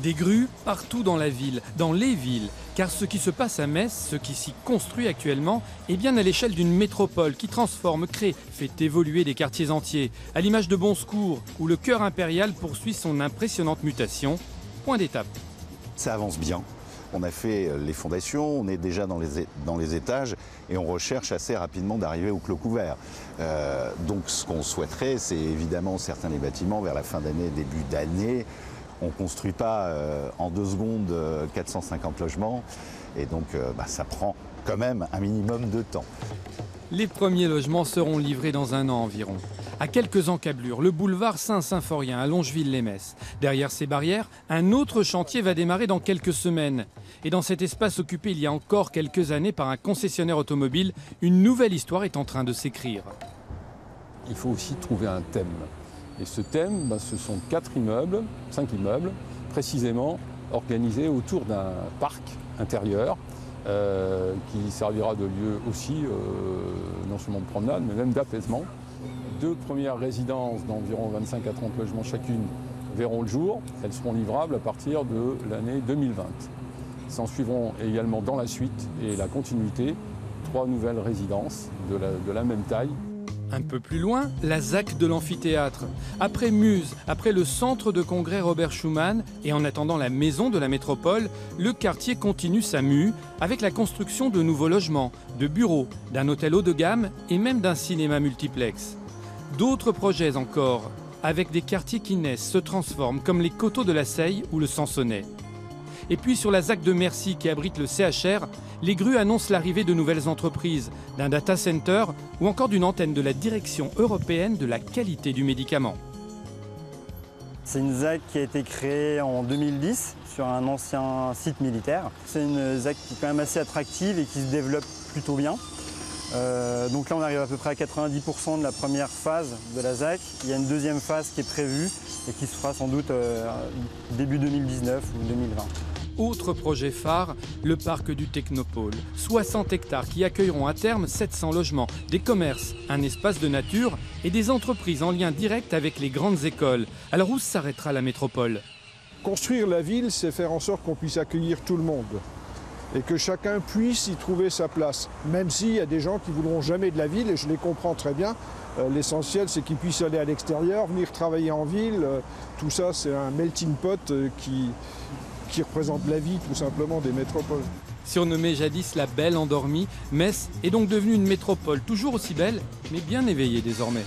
Des grues partout dans la ville, dans les villes, car ce qui se passe à Metz, ce qui s'y construit actuellement, est bien à l'échelle d'une métropole qui transforme, crée, fait évoluer des quartiers entiers, à l'image de Bon-Secours, où le cœur impérial poursuit son impressionnante mutation. Point d'étape. Ça avance bien. On a fait les fondations, on est déjà dans les étages et on recherche assez rapidement d'arriver au clos couvert. Donc ce qu'on souhaiterait, c'est évidemment certains des bâtiments vers la fin d'année, début d'année. On ne construit pas en 2 secondes 450 logements et donc ça prend quand même un minimum de temps. Les premiers logements seront livrés dans 1 an environ. À quelques encablures, le boulevard Saint-Symphorien à Longeville-les-Metz. Derrière ces barrières, un autre chantier va démarrer dans quelques semaines. Et dans cet espace occupé il y a encore quelques années par un concessionnaire automobile, une nouvelle histoire est en train de s'écrire. Il faut aussi trouver un thème. Et ce thème, ce sont 5 immeubles, précisément organisés autour d'un parc intérieur qui servira de lieu aussi, non seulement de promenade, mais même d'apaisement. 2 premières résidences d'environ 25 à 30 logements chacune verront le jour. Elles seront livrables à partir de l'année 2020. S'en suivront également dans la suite et la continuité 3 nouvelles résidences de la même taille. Un peu plus loin, la ZAC de l'amphithéâtre. Après Muse, après le centre de congrès Robert Schuman et en attendant la maison de la métropole, le quartier continue sa mue avec la construction de nouveaux logements, de bureaux, d'un hôtel haut de gamme et même d'un cinéma multiplex. D'autres projets encore, avec des quartiers qui naissent, se transforment comme les coteaux de la Seille ou le Sansonnet. Et puis sur la ZAC de Mercy qui abrite le CHR, les grues annoncent l'arrivée de nouvelles entreprises, d'un data center ou encore d'une antenne de la Direction européenne de la qualité du médicament. C'est une ZAC qui a été créée en 2010 sur un ancien site militaire. C'est une ZAC qui est quand même assez attractive et qui se développe plutôt bien. Donc là on arrive à peu près à 90% de la première phase de la ZAC. Il y a une deuxième phase qui est prévue et qui se fera sans doute début 2019 ou 2020. Autre projet phare, le parc du Technopôle. 60 hectares qui accueilleront à terme 700 logements, des commerces, un espace de nature et des entreprises en lien direct avec les grandes écoles. Alors où s'arrêtera la métropole? Construire la ville, c'est faire en sorte qu'on puisse accueillir tout le monde et que chacun puisse y trouver sa place. Même s'il y a des gens qui ne voudront jamais de la ville, et je les comprends très bien. L'essentiel, c'est qu'ils puissent aller à l'extérieur, venir travailler en ville. Tout ça, c'est un melting pot qui représente la vie, tout simplement, des métropoles. Surnommée jadis la Belle Endormie, Metz est donc devenue une métropole toujours aussi belle, mais bien éveillée désormais.